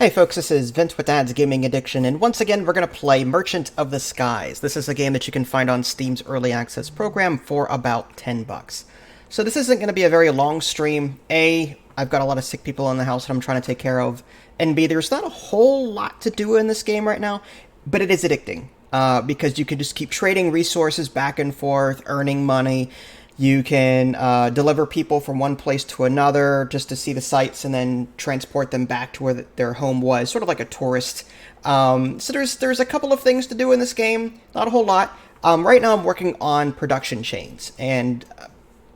Hey folks, this is Vince with Dad's Gaming Addiction, and once again we're going to play Merchant of the Skies. This is a game that you can find on Steam's Early Access program for about $10. So this isn't going to be a very long stream. A, I've got a lot of sick people in the house that I'm trying to take care of, and B, there's not a whole lot to do in this game right now, but it is addicting, because you can just keep trading resources back and forth, earning money. You can deliver people from one place to another just to see the sights and then transport them back to where their home was, sort of like a tourist. So there's a couple of things to do in this game, not a whole lot. Right now I'm working on production chains, and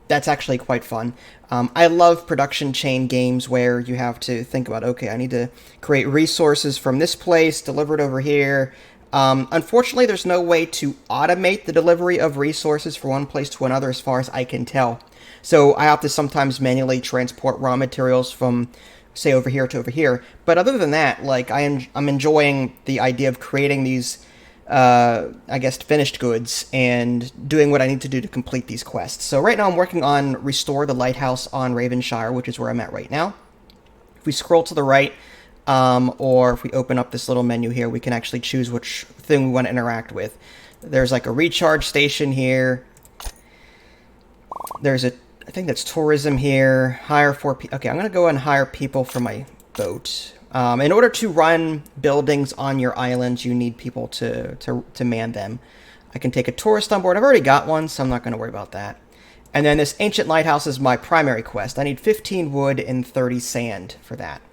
that's actually quite fun. I love production chain games where you have to think about, okay, I need to create resources from this place, deliver it over here. Unfortunately, there's no way to automate the delivery of resources from one place to another as far as I can tell. So I have to sometimes manually transport raw materials from, say, over here to over here. But other than that, like, I'm enjoying the idea of creating these, I guess, finished goods and doing what I need to do to complete these quests. So right now I'm working on Restore the Lighthouse on Ravenshire, which is where I'm at right now. If we scroll to the right, or if we open up this little menu here, we can actually choose which thing we want to interact with. There's like a recharge station here. There's I think that's tourism here. Hire for people. Okay, I'm going to go and hire people for my boat. In order to run buildings on your island, you need people to man them. I can take a tourist on board. I've already got one, so I'm not going to worry about that. And then this ancient lighthouse is my primary quest. I need 15 wood and 30 sand for that.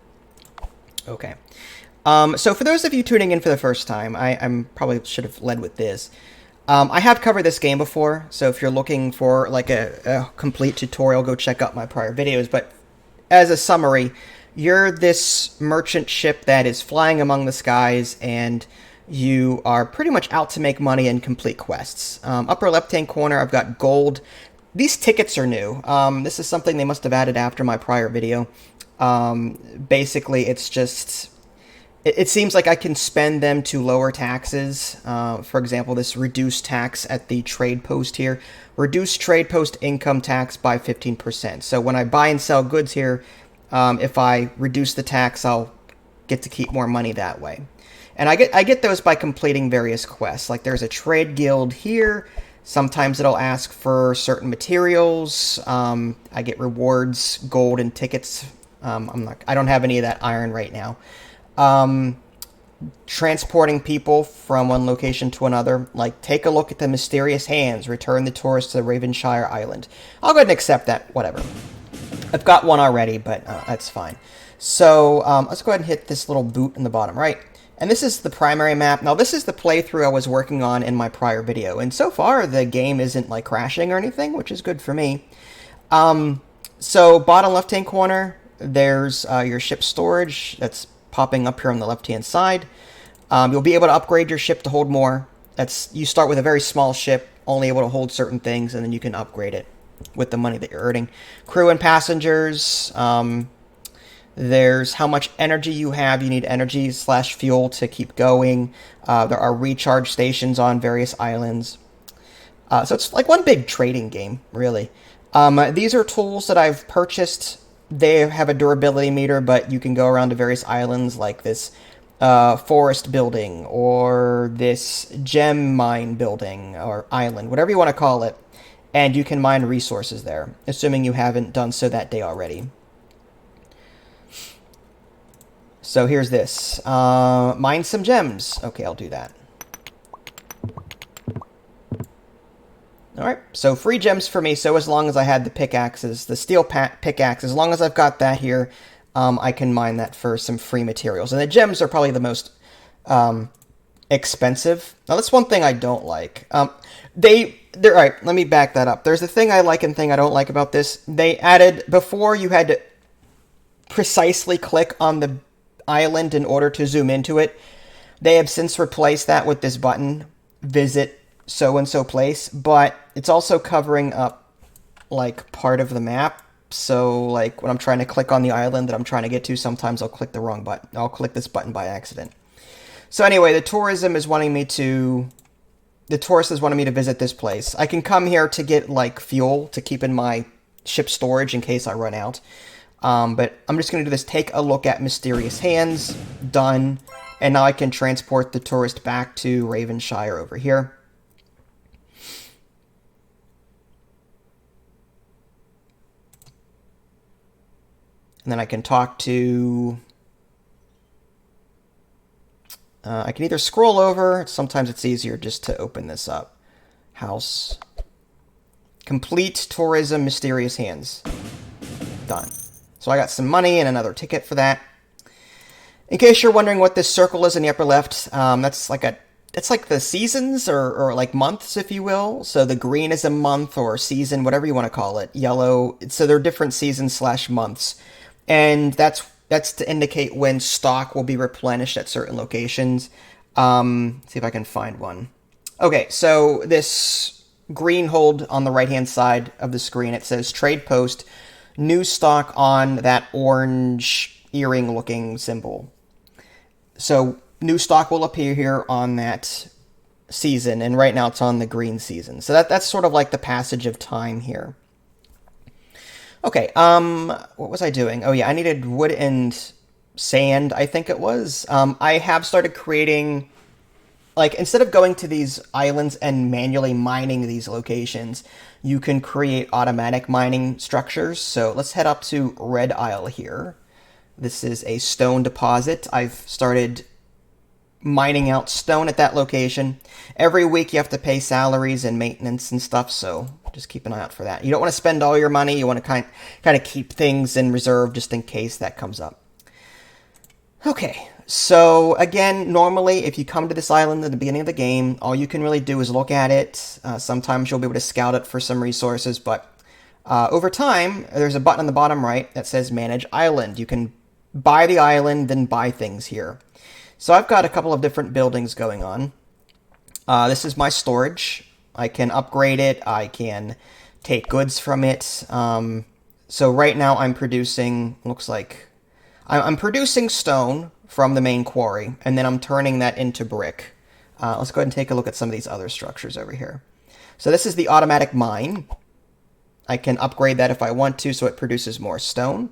Okay, so for those of you tuning in for the first time, I'm probably should have led with this. I have covered this game before, so if you're looking for like a complete tutorial, go check out my prior videos. But as a summary, you're this merchant ship that is flying among the skies, and you are pretty much out to make money and complete quests. Upper left-hand corner, I've got gold. These tickets are new. This is something they must have added after my prior video. Basically, it's just, it seems like I can spend them to lower taxes. For example, this reduced tax at the trade post here. Reduce trade post income tax by 15%. So when I buy and sell goods here, if I reduce the tax, I'll get to keep more money that way. And I get those by completing various quests. Like there's a trade guild here. Sometimes it'll ask for certain materials. I get rewards, gold, and tickets. I don't have any of that iron right now. Transporting people from one location to another, like take a look at the mysterious hands, return the tourist to the Ravenshire Island. I'll go ahead and accept that, whatever. I've got one already, but that's fine. So let's go ahead and hit this little boot in the bottom right. And this is the primary map. Now this is the playthrough I was working on in my prior video, and so far the game isn't like crashing or anything, which is good for me. So bottom left-hand corner, there's your ship storage that's popping up here on the left-hand side. You'll be able to upgrade your ship to hold more. You start with a very small ship, only able to hold certain things, and then you can upgrade it with the money that you're earning. Crew and passengers. There's how much energy you have. You need energy/fuel to keep going. There are recharge stations on various islands. So it's like one big trading game, really. These are tools that I've purchased. They have a durability meter, but you can go around to various islands like this forest building or this gem mine building or island, whatever you want to call it, and you can mine resources there, assuming you haven't done so that day already. So here's this. Mine some gems. Okay, I'll do that. Alright, so free gems for me, so as long as I had the pickaxes, the steel pickaxe, as long as I've got that here, I can mine that for some free materials. And the gems are probably the most expensive. Now, that's one thing I don't like. Alright, let me back that up. There's a thing I like and thing I don't like about this. They added, before you had to precisely click on the island in order to zoom into it. They have since replaced that with this button, Visit so-and-so place, but it's also covering up like part of the map. So like when I'm trying to click on the island that I'm trying to get to, sometimes I'll click the wrong button. I'll click this button by accident. So anyway, the tourist is wanting me to visit this place. I can come here to get like fuel to keep in my ship storage in case I run out. But I'm just going to do this. Take a look at Mysterious Hands. Done. And now I can transport the tourist back to Ravenshire over here. And then I can talk to... I can either scroll over. Sometimes it's easier just to open this up. House. Complete tourism, Mysterious Hands. Done. So I got some money and another ticket for that. In case you're wondering what this circle is in the upper left, that's like it's like the seasons or like months, if you will. So the green is a month or season, whatever you want to call it. Yellow. So they're different seasons / months. And that's to indicate when stock will be replenished at certain locations. See if I can find one. Okay, so this green hold on the right-hand side of the screen, it says Trade Post, new stock on that orange earring-looking symbol. So new stock will appear here on that season, and right now it's on the green season. So that's sort of like the passage of time here. Okay, what was I doing? Oh yeah, I needed wood and sand, I think it was. I have started creating, like, instead of going to these islands and manually mining these locations, you can create automatic mining structures. So let's head up to Red Isle here. This is a stone deposit. I've started mining out stone at that location. Every week you have to pay salaries and maintenance and stuff, so just keep an eye out for that. You don't want to spend all your money. You want to kind of keep things in reserve just in case that comes up. Okay, so again, normally if you come to this island at the beginning of the game, all you can really do is look at it. Sometimes you'll be able to scout it for some resources, but over time, there's a button on the bottom right that says Manage Island. You can buy the island, then buy things here. So I've got a couple of different buildings going on. This is my storage. I can upgrade it. I can take goods from it. So right now I'm producing, looks like, I'm producing stone from the main quarry, and then I'm turning that into brick. Let's go ahead and take a look at some of these other structures over here. So this is the automatic mine. I can upgrade that if I want to, so it produces more stone.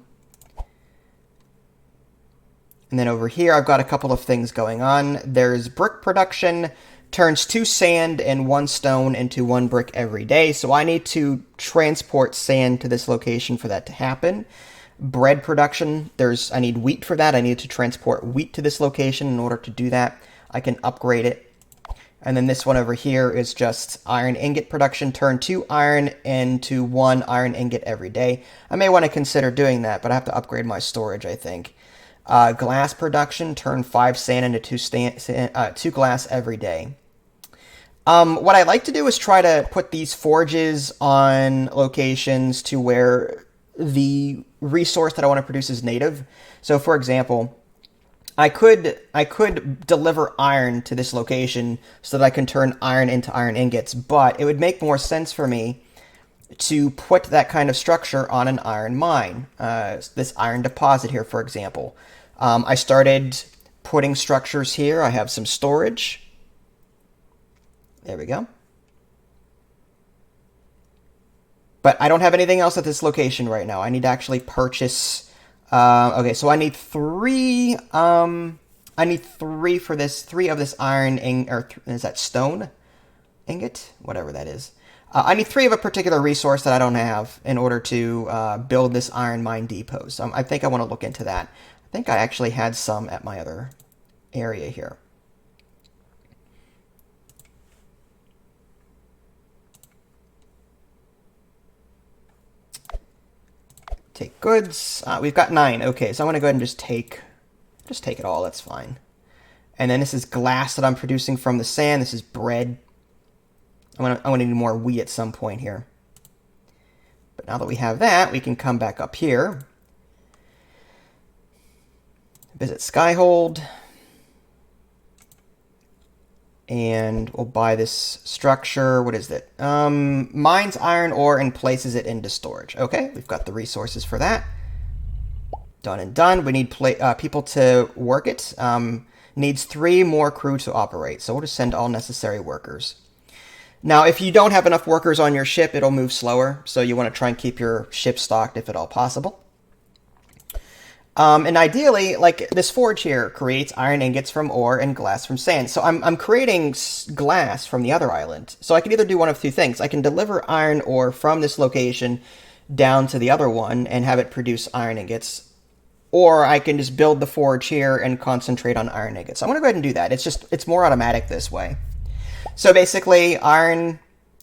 And then over here, I've got a couple of things going on. There's brick production, turns 2 sand and 1 stone into 1 brick every day. So I need to transport sand to this location for that to happen. Bread production, I need wheat for that. I need to transport wheat to this location in order to do that. I can upgrade it. And then this one over here is just iron ingot production, turn 2 iron into 1 iron ingot every day. I may want to consider doing that, but I have to upgrade my storage, I think. Glass production, turn 5 sand into 2 glass every day. What I like to do is try to put these forges on locations to where the resource that I want to produce is native. So, for example, I could deliver iron to this location so that I can turn iron into iron ingots, but it would make more sense for me to put that kind of structure on an iron mine. This iron deposit here, for example. I started putting structures here. I have some storage. There we go. But I don't have anything else at this location right now. I need to actually purchase... okay, so I need 3... I need 3 for this. 3 of this iron is that stone? Ingot? Whatever that is. I need 3 of a particular resource that I don't have in order to build this iron mine depot. So I think I want to look into that. I think I actually had some at my other area here. Take goods. We've got 9. Okay, so I'm going to go ahead and just take it all. That's fine. And then this is glass that I'm producing from the sand. This is bread. I'm gonna need more wheat at some point here. But now that we have that, we can come back up here. Visit Skyhold. And we'll buy this structure. What is it? Mines iron ore and places it into storage. Okay, we've got the resources for that. Done and done. We need people to work it. Needs 3 more crew to operate. So we'll just send all necessary workers. Now, if you don't have enough workers on your ship, it'll move slower. So you want to try and keep your ship stocked if at all possible. And ideally, like this forge here creates iron ingots from ore and glass from sand. So I'm creating glass from the other island. So I can either do one of two things. I can deliver iron ore from this location down to the other one and have it produce iron ingots, or I can just build the forge here and concentrate on iron ingots. So I'm going to go ahead and do that. It's more automatic this way. So basically, iron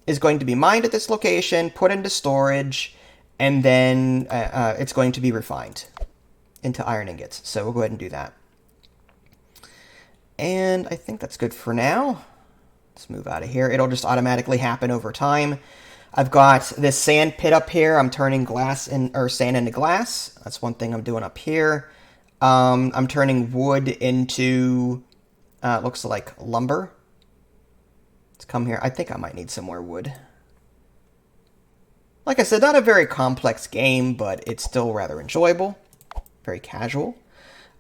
is going to be mined at this location, put into storage, and then it's going to be refined into iron ingots. So we'll go ahead and do that. And I think that's good for now. Let's move out of here. It'll just automatically happen over time. I've got this sand pit up here. I'm turning sand into glass. That's one thing I'm doing up here. I'm turning wood into looks like lumber. Let's come here. I think I might need some more wood. Like I said, not a very complex game, but it's still rather enjoyable. Very casual.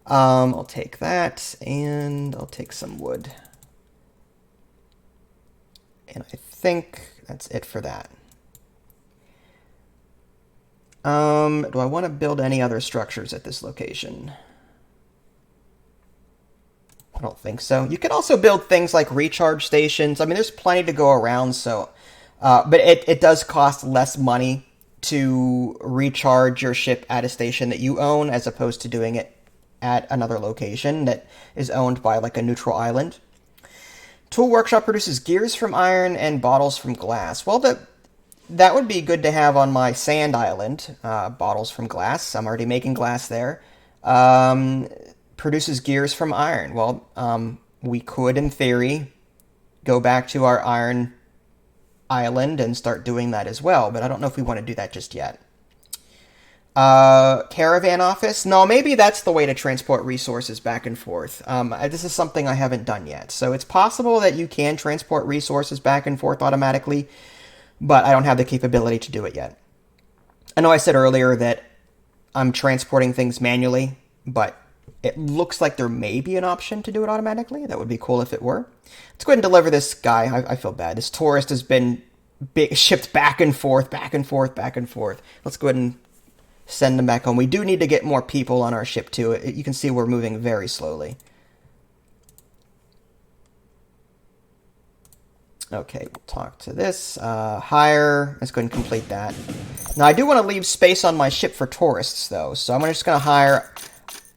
I'll take that, and I'll take some wood. And I think that's it for that. Do I want to build any other structures at this location? I don't think so. You can also build things like recharge stations. I mean, there's plenty to go around, so... but it does cost less money to recharge your ship at a station that you own as opposed to doing it at another location that is owned by like a neutral island. Tool Workshop produces gears from iron and bottles from glass. Well, that would be good to have on my sand island. Bottles from glass. I'm already making glass there. Produces gears from iron. Well, we could, in theory, go back to our iron island and start doing that as well, but I don't know if we want to do that just yet. Caravan office? No, maybe that's the way to transport resources back and forth. This is something I haven't done yet. So it's possible that you can transport resources back and forth automatically, but I don't have the capability to do it yet. I know I said earlier that I'm transporting things manually, but it looks like there may be an option to do it automatically. That would be cool if it were. Let's go ahead and deliver this guy. I feel bad. This tourist has been shipped back and forth, back and forth, back and forth. Let's go ahead and send them back home. We do need to get more people on our ship, too. You can see we're moving very slowly. Okay, we'll talk to this. Hire. Let's go ahead and complete that. Now, I do want to leave space on my ship for tourists, though. So I'm just going to hire...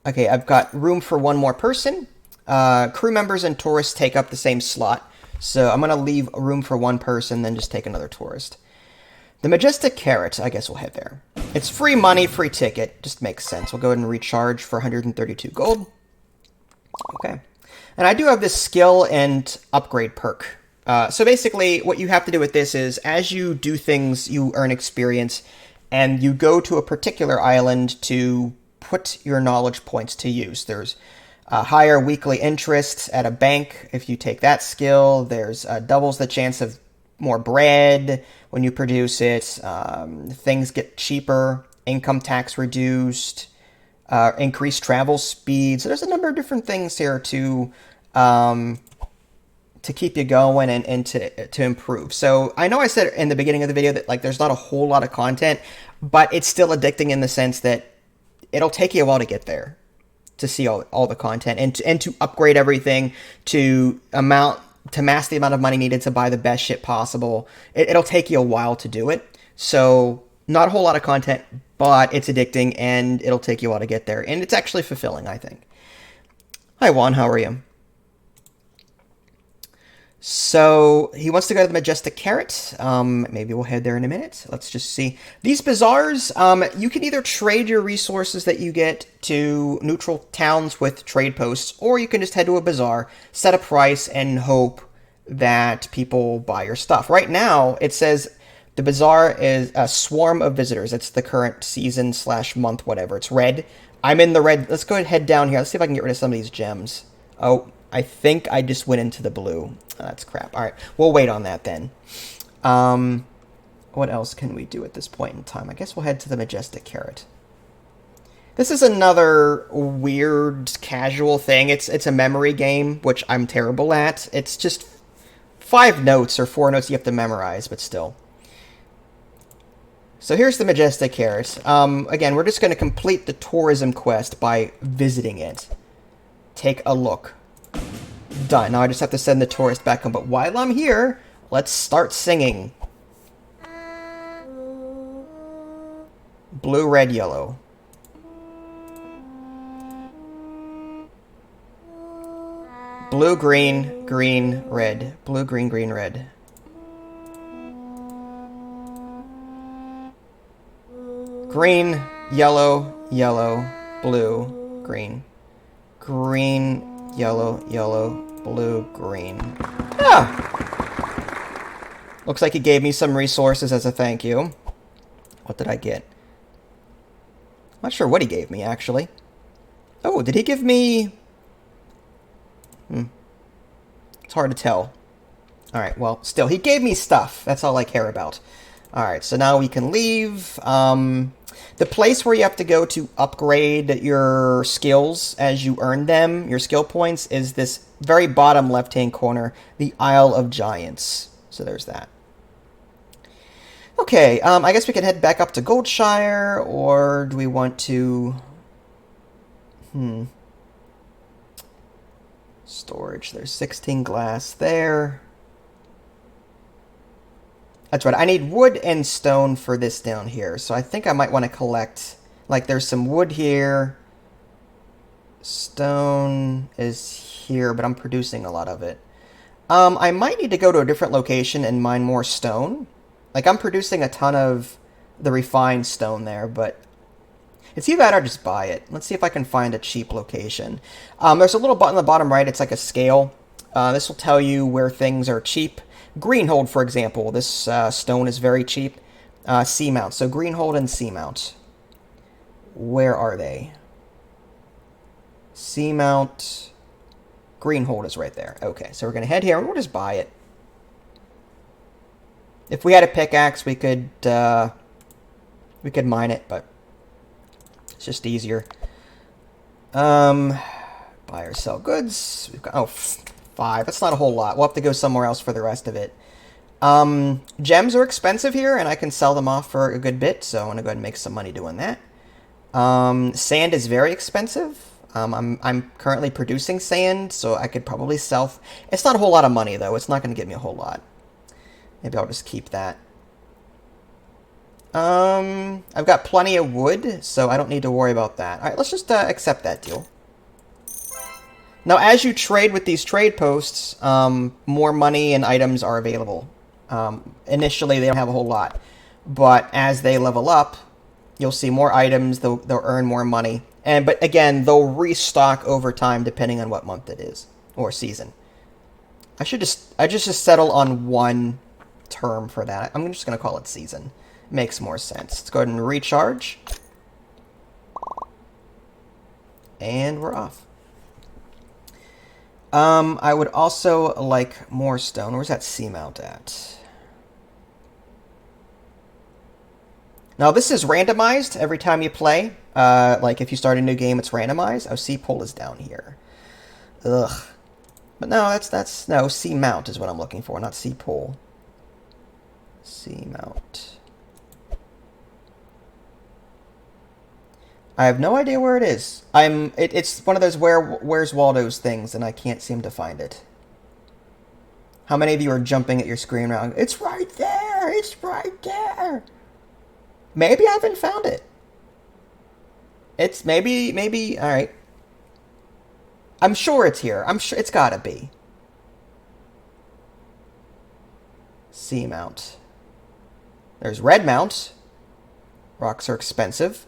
Okay, I've got room for one more person. Crew members and tourists take up the same slot. So I'm going to leave room for one person, then just take another tourist. The Majestic Carrot, I guess we'll head there. It's free money, free ticket. Just makes sense. We'll go ahead and recharge for 132 gold. Okay. And I do have this skill and upgrade perk. So basically, what you have to do with this is, as you do things, you earn experience, and you go to a particular island to put your knowledge points to use. There's higher weekly interest at a bank if you take that skill. There's doubles the chance of more bread when you produce it. Things get cheaper. Income tax reduced. Increased travel speed. So there's a number of different things here to keep you going and to improve. So I know I said in the beginning of the video that like there's not a whole lot of content, but it's still addicting in the sense that it'll take you a while to get there, to see all the content and to upgrade everything to mass the amount of money needed to buy the best ship possible. It'll take you a while to do it. So not a whole lot of content, but it's addicting and it'll take you a while to get there. And it's actually fulfilling, I think. Hi, Juan. How are you? So he wants to go to the Majestic Carrot. Maybe we'll head there in a minute. Let's just see. These bazaars, you can either trade your resources that you get to neutral towns with trade posts, or you can just head to a bazaar, set a price, and hope that people buy your stuff. Right now, it says the bazaar is a swarm of visitors. It's the current season / month, whatever. It's red. I'm in the red. Let's go ahead and head down here. Let's see if I can get rid of some of these gems. Oh, I think I just went into the blue. Oh, that's crap. All right, we'll wait on that then. What else can we do at this point in time? I guess we'll head to the Majestic Carrot. This is another weird casual thing. It's a memory game, which I'm terrible at. It's just 5 notes or 4 notes you have to memorize, but still. So here's the Majestic Carrot. Again, we're just going to complete the tourism quest by visiting it. Take a look. Done. Now I just have to send the tourist back home. But while I'm here, let's start singing. Blue, red, yellow. Blue, green, green, red. Blue, green, green, red. Green, yellow, yellow, blue, green. Green, yellow, yellow, blue, green. Ah! Looks like he gave me some resources as a thank you. What did I get? I'm not sure what he gave me, actually. Oh, did he give me... It's hard to tell. Alright, well, still, he gave me stuff. That's all I care about. Alright, so now we can leave. The place where you have to go to upgrade your skills as you earn them, your skill points, is this very bottom left-hand corner, the Isle of Giants. So there's that. Okay, I guess we can head back up to Goldshire, or do we want to... Storage, there's 16 glass there. That's right, I need wood and stone for this down here, so I think I might want to collect... Like, there's some wood here. Stone is here, but I'm producing a lot of it. I might need to go to a different location and mine more stone. Like, I'm producing a ton of the refined stone there, but it's either that or just buy it. Let's see if I can find a cheap location. There's a little button on the bottom right. It's like a scale. This will tell you where things are cheap. Greenhold, for example. This stone is very cheap. Seamount. So Greenhold and Seamount. Where are they? Seamount. Greenhold is right there. Okay, so we're going to head here and we'll just buy it. If we had a pickaxe, we could mine it, but it's just easier. Buy or sell goods. We've got 5. That's not a whole lot. We'll have to go somewhere else for the rest of it. Gems are expensive here, and I can sell them off for a good bit, so I want to go ahead and make some money doing that. Sand is very expensive. I'm currently producing sand, so I could probably sell... It's not a whole lot of money, though. It's not going to give me a whole lot. Maybe I'll just keep that. I've got plenty of wood, so I don't need to worry about that. Alright, let's just accept that deal. Now, as you trade with these trade posts, more money and items are available. Initially, they don't have a whole lot. But as they level up, you'll see more items, they'll earn more money. But again, they'll restock over time depending on what month it is, or season. I just settle on one term for that. I'm just going to call it season. Makes more sense. Let's go ahead and recharge. And we're off. I would also like more stone. Where's that seamount at? Now, this is randomized every time you play. Like, if you start a new game, it's randomized. Oh, C-pull is down here. Ugh. But no, that's no, C-mount is what I'm looking for, not C-pull. C-mount. I have no idea where it is. It's one of those Where's Waldo's things, and I can't seem to find it. How many of you are jumping at your screen around? It's right there! It's right there! Maybe I haven't found it. It's maybe, alright. I'm sure it's here. I'm sure it's gotta be. C-mount. There's red mount. Rocks are expensive.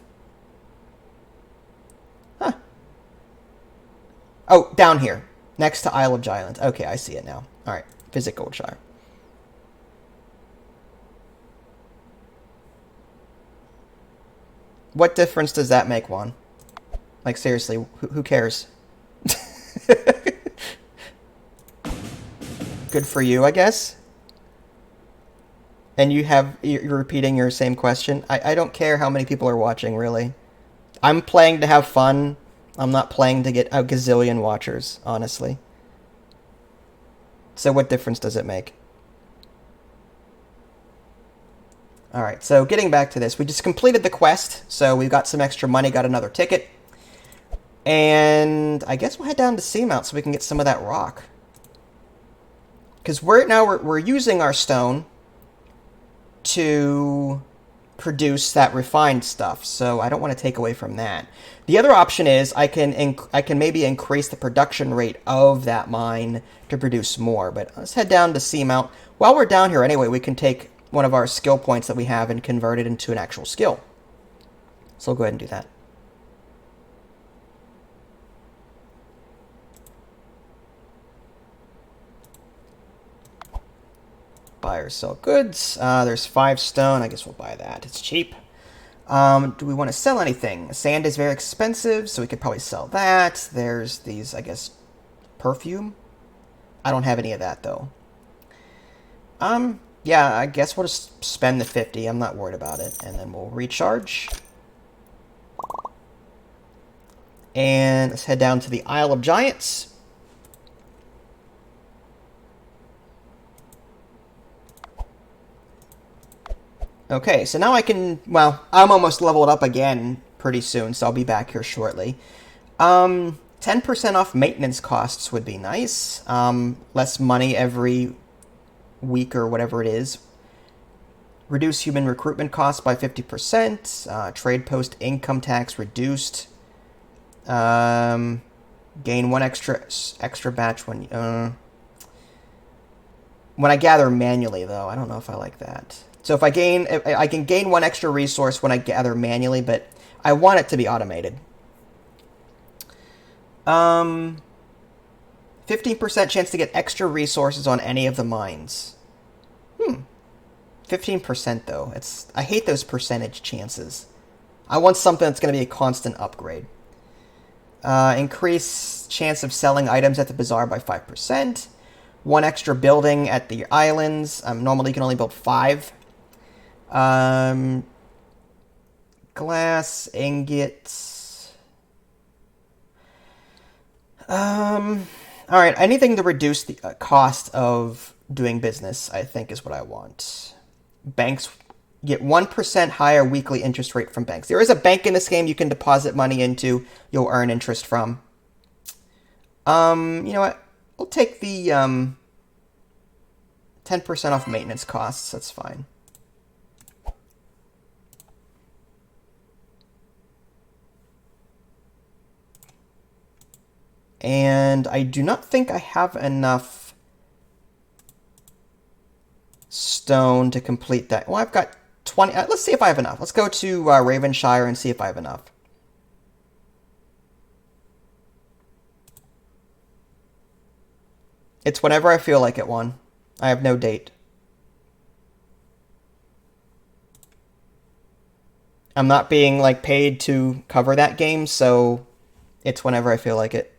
Huh. Oh, down here. Next to Isle of Giants. Okay, I see it now. Alright, visit Goldshire. What difference does that make, Juan? Like, seriously, who cares? Good for you, I guess. And you're repeating your same question. I don't care how many people are watching, really. I'm playing to have fun. I'm not playing to get a gazillion watchers, honestly. So what difference does it make? Alright, so getting back to this, we just completed the quest, so we got some extra money, got another ticket. And I guess we'll head down to Seamount so we can get some of that rock. Because we're using our stone to produce that refined stuff, so I don't want to take away from that. The other option is I can maybe increase the production rate of that mine to produce more, but let's head down to Seamount. While we're down here anyway, we can take one of our skill points that we have and convert it into an actual skill. So we'll go ahead and do that. Buy or sell goods. There's 5 stone. I guess we'll buy that. It's cheap. Do we want to sell anything? Sand is very expensive, so we could probably sell that. There's these, I guess, perfume. I don't have any of that, though. Yeah, I guess we'll just spend the 50. I'm not worried about it. And then we'll recharge. And let's head down to the Isle of Giants. Okay, so now I can, well, I'm almost leveled up again pretty soon, so I'll be back here shortly. 10% off maintenance costs would be nice. Less money every week or whatever it is. Reduce human recruitment costs by 50%. Trade post income tax reduced. Gain 1 extra batch when I gather manually, though. I don't know if I like that. So if I can gain 1 extra resource when I gather manually, but I want it to be automated. 15% chance to get extra resources on any of the mines. 15% though. I hate those percentage chances. I want something that's going to be a constant upgrade. Increase chance of selling items at the bazaar by 5%. 1 extra building at the islands. Normally you can only build 5. Glass, ingots. Alright, anything to reduce the cost of doing business, I think, is what I want. Banks get 1% higher weekly interest rate from banks. There is a bank in this game you can deposit money into. You'll earn interest from. You know what? We'll take the 10% off maintenance costs. That's fine. And I do not think I have enough stone to complete that. Well, I've got 20. Let's see if I have enough. Let's go to Ravenshire and see if I have enough. It's whenever I feel like it, one. I have no date. I'm not being like paid to cover that game, so it's whenever I feel like it.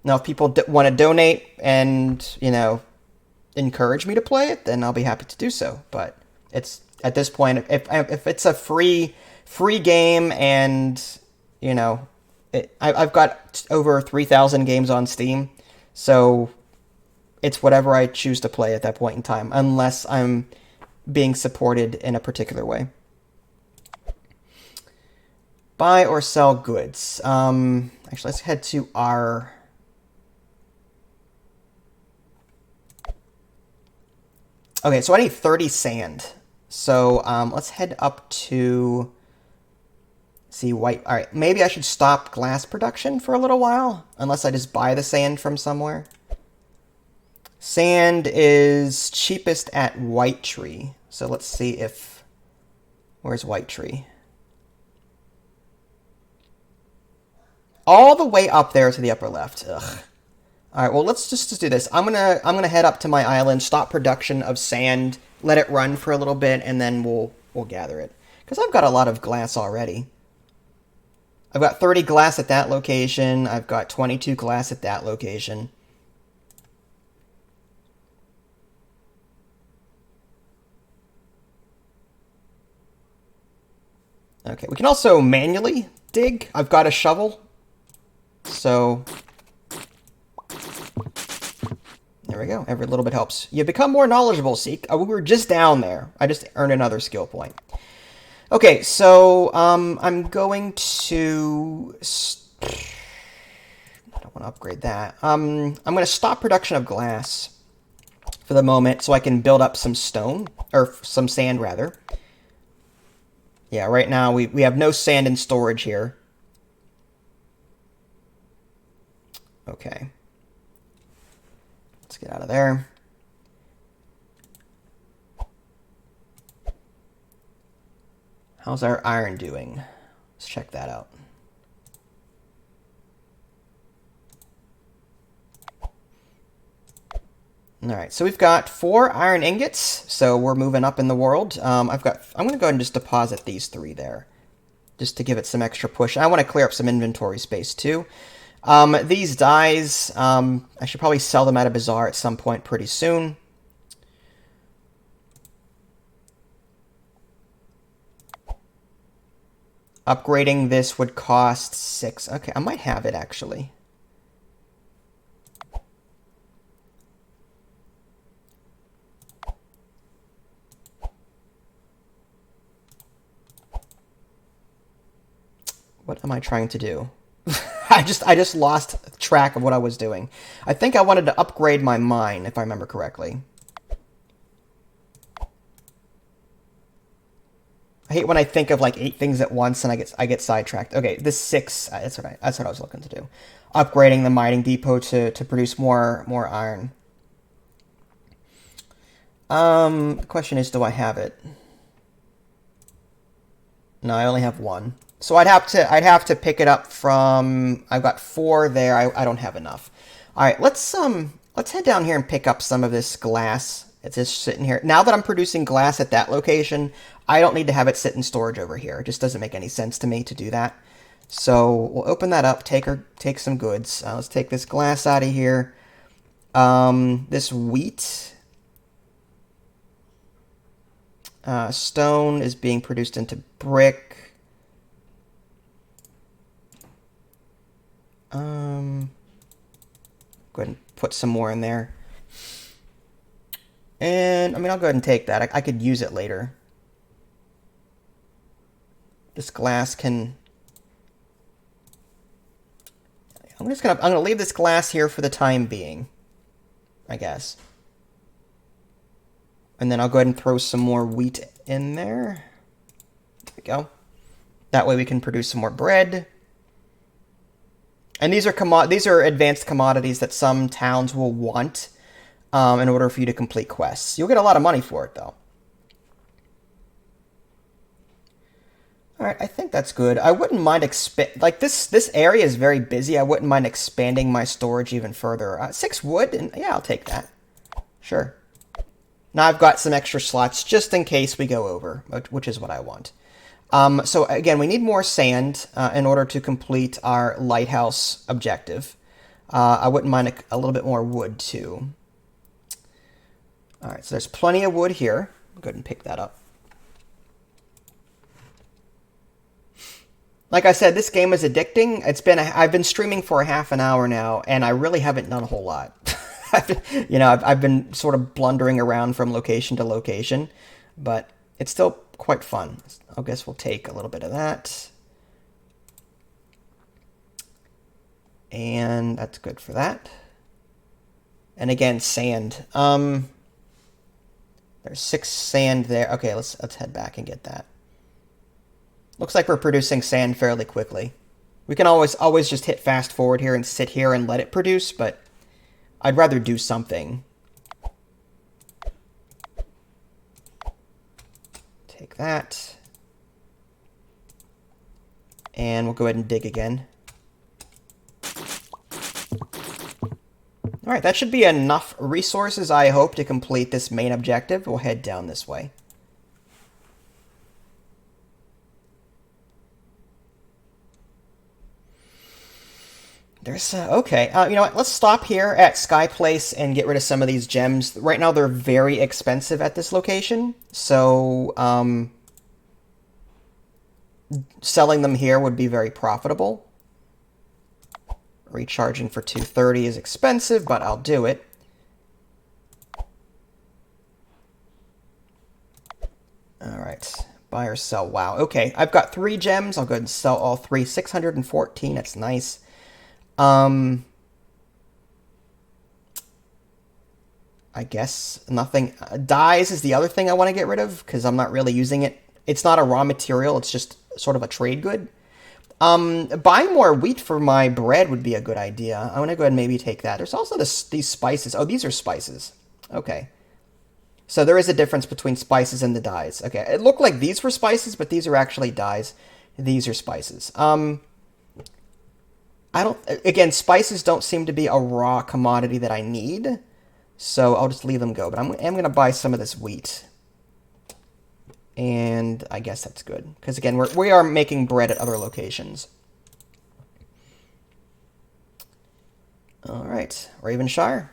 Now, if people want to donate and, you know, encourage me to play it, then I'll be happy to do so. But it's at this point, if it's a free game and, you know, I've got over 3,000 games on Steam, so it's whatever I choose to play at that point in time, unless I'm being supported in a particular way. Buy or sell goods. Actually, let's head to our... Okay, so I need 30 sand. So let's head up to... see, white... Alright, maybe I should stop glass production for a little while, unless I just buy the sand from somewhere. Sand is cheapest at White Tree. So let's see if... Where's White Tree? All the way up there to the upper left. Ugh. All right, well, let's just do this. I'm gonna head up to my island, stop production of sand, let it run for a little bit, and then we'll gather it. Because I've got a lot of glass already. I've got 30 glass at that location. I've got 22 glass at that location. Okay, we can also manually dig. I've got a shovel. So, there There we go. Every little bit helps. You become more knowledgeable, Seek. We were just down there. I just earned another skill point. Okay, so I'm going to... I don't want to upgrade that. I'm going to stop production of glass for the moment so I can build up some stone, or some sand, rather. Yeah, right now we have no sand in storage here. Okay. Let's get out of there. How's our iron doing? Let's check that out. All right, so we've got 4 iron ingots, so we're moving up in the world. I'm going to go ahead and just deposit these 3 there, just to give it some extra push. I want to clear up some inventory space too. These dyes, I should probably sell them at a bazaar at some point pretty soon. Upgrading this would cost 6. Okay, I might have it actually. What am I trying to do? I just lost track of what I was doing. I think I wanted to upgrade my mine, if I remember correctly. I hate when I think of like 8 things at once and I get sidetracked. Okay, this 6. That's what I was looking to do. Upgrading the mining depot to produce more iron. The question is, do I have it? No, I only have 1. So I'd have to pick it up from. I've got 4 there. I don't have enough. All right, let's head down here and pick up some of this glass. It's just sitting here. Now that I'm producing glass at that location, I don't need to have it sit in storage over here. It just doesn't make any sense to me to do that. So we'll open that up. Take some goods. Let's take this glass out of here. This wheat. Stone is being produced into brick. Go ahead and put some more in there. And, I mean, I'll go ahead and take that. I could use it later. This glass can... I'm gonna leave this glass here for the time being, I guess. And then I'll go ahead and throw some more wheat in there. There we go. That way we can produce some more bread. And these are advanced commodities that some towns will want in order for you to complete quests. You'll get a lot of money for it, though. All right, I think that's good. I wouldn't mind like this area is very busy. I wouldn't mind expanding my storage even further. 6 wood, and yeah, I'll take that. Sure. Now I've got some extra slots just in case we go over, which is what I want. So again, we need more sand in order to complete our lighthouse objective. I wouldn't mind a little bit more wood too. All right, so there's plenty of wood here. I'll go ahead and pick that up. Like I said, this game is addicting. I've been streaming for half an hour now, and I really haven't done a whole lot. I've been sort of blundering around from location to location, but it's still quite fun. I guess we'll take a little bit of that. And that's good for that. And again, sand. There's 6 sand there. Okay, let's head back and get that. Looks like we're producing sand fairly quickly. We can always just hit fast forward here and sit here and let it produce, but I'd rather do something. Take that. And we'll go ahead and dig again. Alright, that should be enough resources, I hope, to complete this main objective. We'll head down this way. There's, okay, you know what, let's stop here at Sky Place and get rid of some of these gems. Right now they're very expensive at this location, so selling them here would be very profitable. Recharging for 230 is expensive, but I'll do it. right. Buy or sell. Wow. Okay. I've got 3 gems. I'll go ahead and sell all 3. 614. That's nice. I guess nothing. Dyes is the other thing I want to get rid of because I'm not really using it. It's not a raw material. It's just sort of a trade good. Buying more wheat for my bread would be a good idea. I want to go ahead and maybe take that. There's also these spices. Oh, these are spices. Okay. So there is a difference between spices and the dyes. Okay, it looked like these were spices, but these are actually dyes. These are spices. I don't... Again, spices don't seem to be a raw commodity that I need. So I'll just leave them go. But I'm going to buy some of this wheat. And I guess that's good. Because again, we are making bread at other locations. All right, Ravenshire.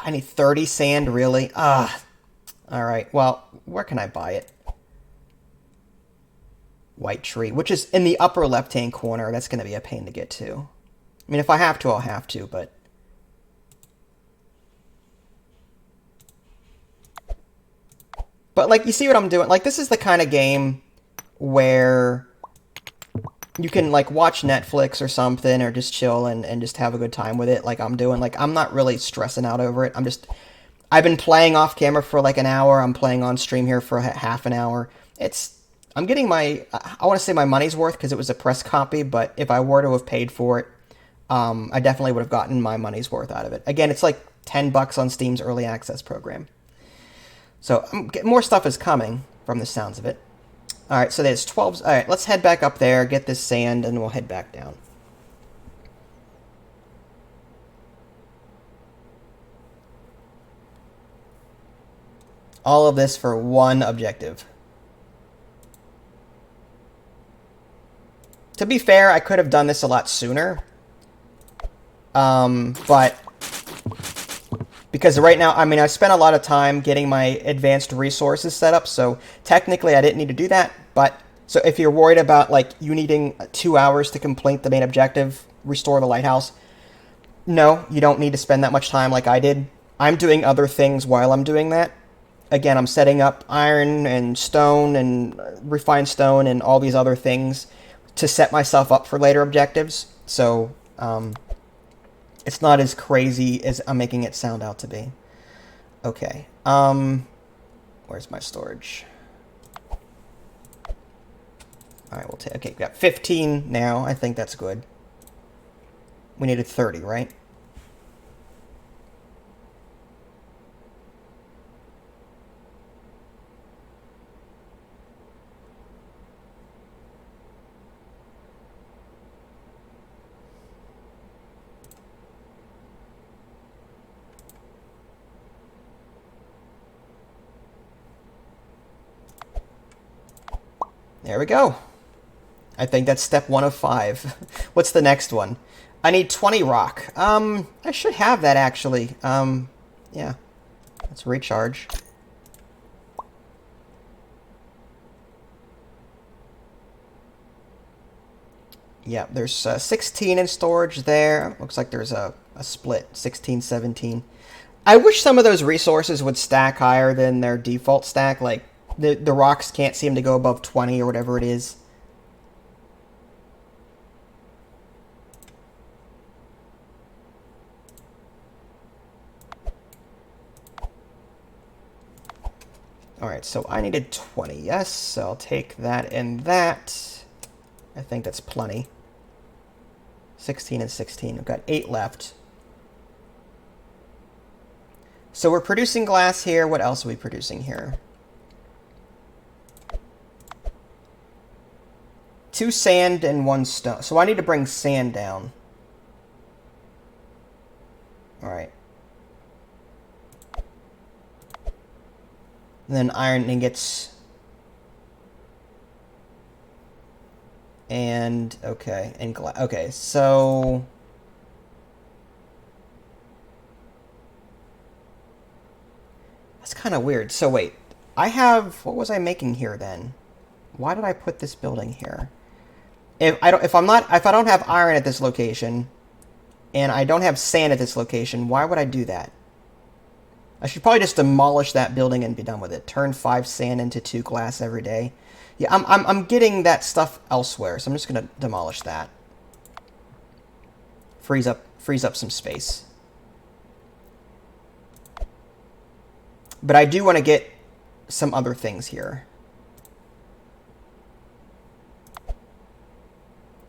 I need 30 sand, really? Ah. All right, well, where can I buy it? White tree, which is in the upper left-hand corner. That's going to be a pain to get to. I mean, if I have to, I'll have to, but... But, like, you see what I'm doing? Like, this is the kind of game where you can, like, watch Netflix or something or just chill and just have a good time with it like I'm doing. Like, I'm not really stressing out over it. I've been playing off camera for, like, an hour. I'm playing on stream here for half an hour. I'm getting I want to say my money's worth because it was a press copy, but if I were to have paid for it, I definitely would have gotten my money's worth out of it. Again, it's like $10 on Steam's early access program. So more stuff is coming from the sounds of it. All right, so there's 12. All right, let's head back up there, get this sand, and we'll head back down. All of this for one objective. To be fair, I could have done this a lot sooner. But because right now, I mean, I spent a lot of time getting my advanced resources set up, so technically I didn't need to do that. But so if you're worried about like you needing 2 hours to complete the main objective, restore the lighthouse, no, you don't need to spend that much time like I did. I'm doing other things while I'm doing that. Again, I'm setting up iron and stone and refined stone and all these other things to set myself up for later objectives. So, it's not as crazy as I'm making it sound out to be. Okay. Where's my storage? Alright, we'll take... Okay, we got 15 now. I think that's good. We needed 30, right? There we go. I think that's step 1 of 5. What's the next one? I need 20 rock. I should have that actually. Yeah. Let's recharge. Yeah, there's 16 in storage there. Looks like there's a split, 16, 17. I wish some of those resources would stack higher than their default stack. Like, the rocks can't seem to go above 20 or whatever it is. Alright, so I needed 20. Yes, so I'll take that and that. I think that's plenty. 16 and 16. We've got 8 left. So we're producing glass here. What else are we producing here? 2 sand and 1 stone. So I need to bring sand down. Alright. And then iron ingots. And, okay, and glass. Okay, so... That's kind of weird. So wait, I have... What was I making here then? Why did I put this building here? if I don't have iron at this location, and I don't have sand at this location, why would I do that? I should probably just demolish that building and be done with it. Turn 5 sand into 2 glass every day. Yeah, I'm getting that stuff elsewhere, so I'm just gonna demolish that. Freeze up some space. But I do want to get some other things here.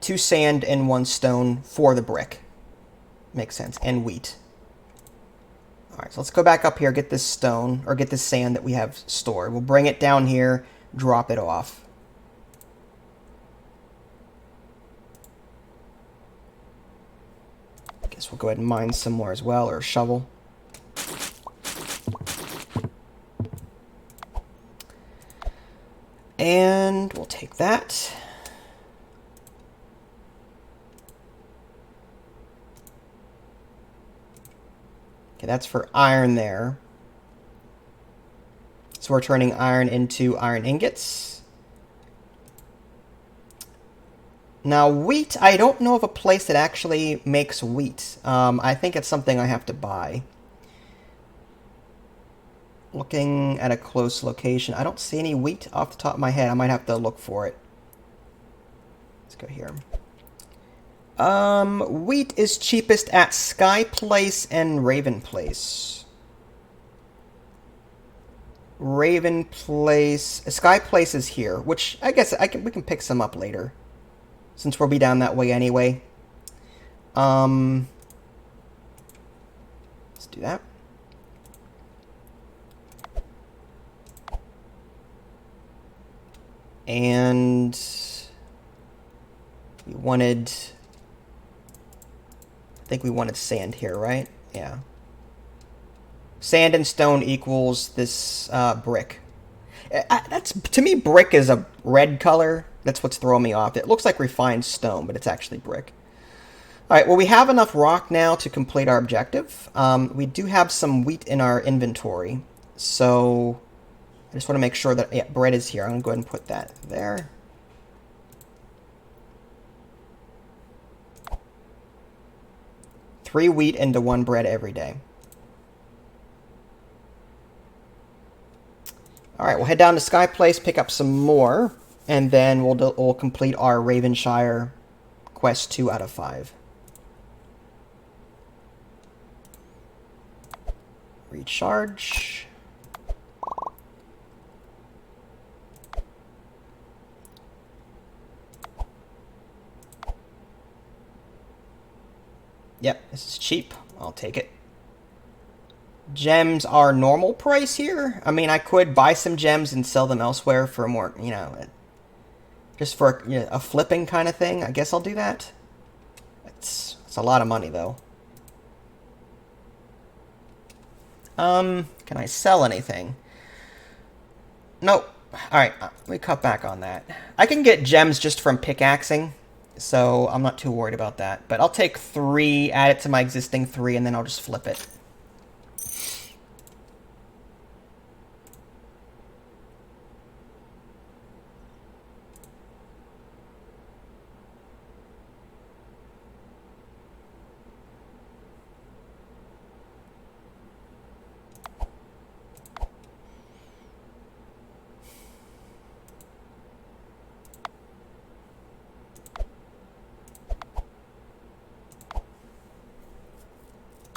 2 sand and 1 stone for the brick. Makes sense. And wheat. Alright, so let's go back up here, get this stone, or get this sand that we have stored. We'll bring it down here, drop it off. Guess we'll go ahead and mine some more as well, or shovel. And we'll take that. Okay, that's for iron there. So we're turning iron into iron ingots. Now wheat, I don't know of a place that actually makes wheat. I think it's something I have to buy. Looking at a close location, I don't see any wheat off the top of my head. I might have to look for it. Let's go here. Wheat is cheapest at Sky Place and Raven Place. Raven Place, Sky Place is here, which I guess we can pick some up later, since we'll be down that way anyway. Let's do that. And we wanted, I think we wanted sand here, right? Yeah. Sand and stone equals this brick. That's, to me, brick is a red color. That's what's throwing me off. It looks like refined stone, but it's actually brick. All right, well, we have enough rock now to complete our objective. We do have some wheat in our inventory, so I just want to make sure that, yeah, bread is here. I'm going to go ahead and put that there. Three wheat into 1 bread every day. All right, we'll head down to Sky Place, pick up some more, and then we'll complete our Ravenshire quest 2 out of 5. Recharge. Yep, this is cheap. I'll take it. Gems are normal price here. I mean, I could buy some gems and sell them elsewhere for more, you know, just for a flipping kind of thing. I guess I'll do that. It's a lot of money, though. Can I sell anything? Nope. Alright, let me cut back on that. I can get gems just from pickaxing, so I'm not too worried about that. But I'll take 3, add it to my existing 3, and then I'll just flip it.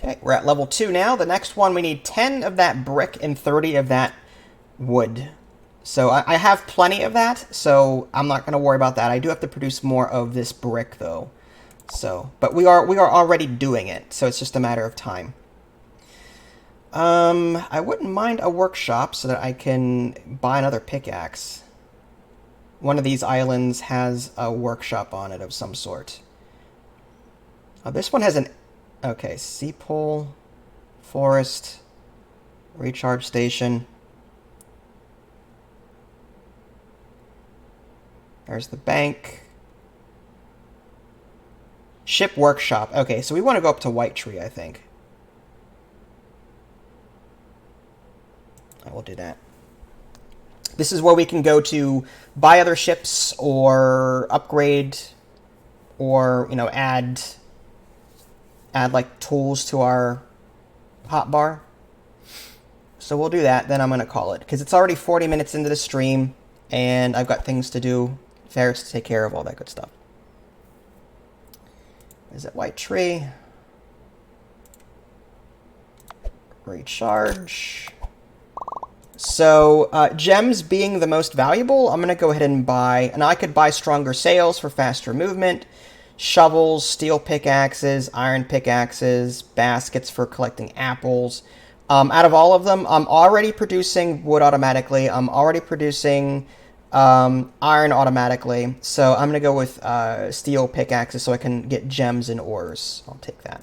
Okay, we're at level 2 now. The next one, we need 10 of that brick and 30 of that wood. So I have plenty of that, so I'm not going to worry about that. I do have to produce more of this brick, though. So, but we are already doing it, so it's just a matter of time. I wouldn't mind a workshop so that I can buy another pickaxe. One of these islands has a workshop on it of some sort. This one has an... Okay, sea pole, forest, recharge station. There's the bank. Ship workshop. Okay, so we want to go up to White Tree, I think. I will do that. This is where we can go to buy other ships or upgrade or, you know, add like tools to our hotbar. So we'll do that, then I'm going to call it, because it's already 40 minutes into the stream, and I've got things to do, ferrets to take care of, all that good stuff. Is it white tree? Recharge. So gems being the most valuable, I'm going to go ahead and buy, and I could buy stronger sails for faster movement, shovels, steel pickaxes, iron pickaxes, baskets for collecting apples. Out of all of them, I'm already producing wood automatically. I'm already producing iron automatically. So I'm going to go with steel pickaxes so I can get gems and ores. I'll take that.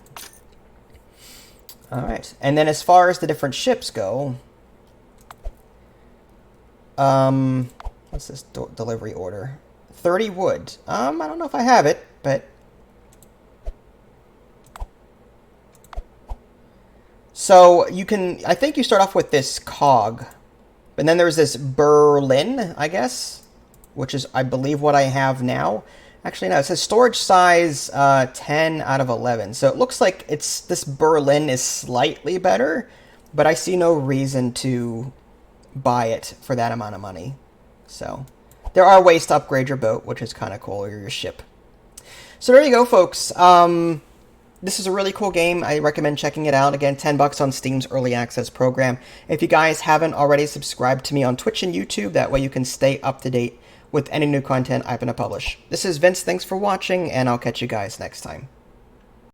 All right. And then as far as the different ships go, what's this delivery order? 30 wood. I don't know if I have it, but... So you can, I think you start off with this cog, and then there's this Berlin, I guess, which is, I believe, what I have now. Actually, no, it says storage size 10 out of 11. So it looks like this Berlin is slightly better, but I see no reason to buy it for that amount of money. So there are ways to upgrade your boat, which is kind of cool, or your ship. So there you go, folks. This is a really cool game. I recommend checking it out. Again, 10 bucks on Steam's Early Access program. If you guys haven't already, subscribed to me on Twitch and YouTube. That way you can stay up to date with any new content I'm going to publish. This is Vince. Thanks for watching, and I'll catch you guys next time.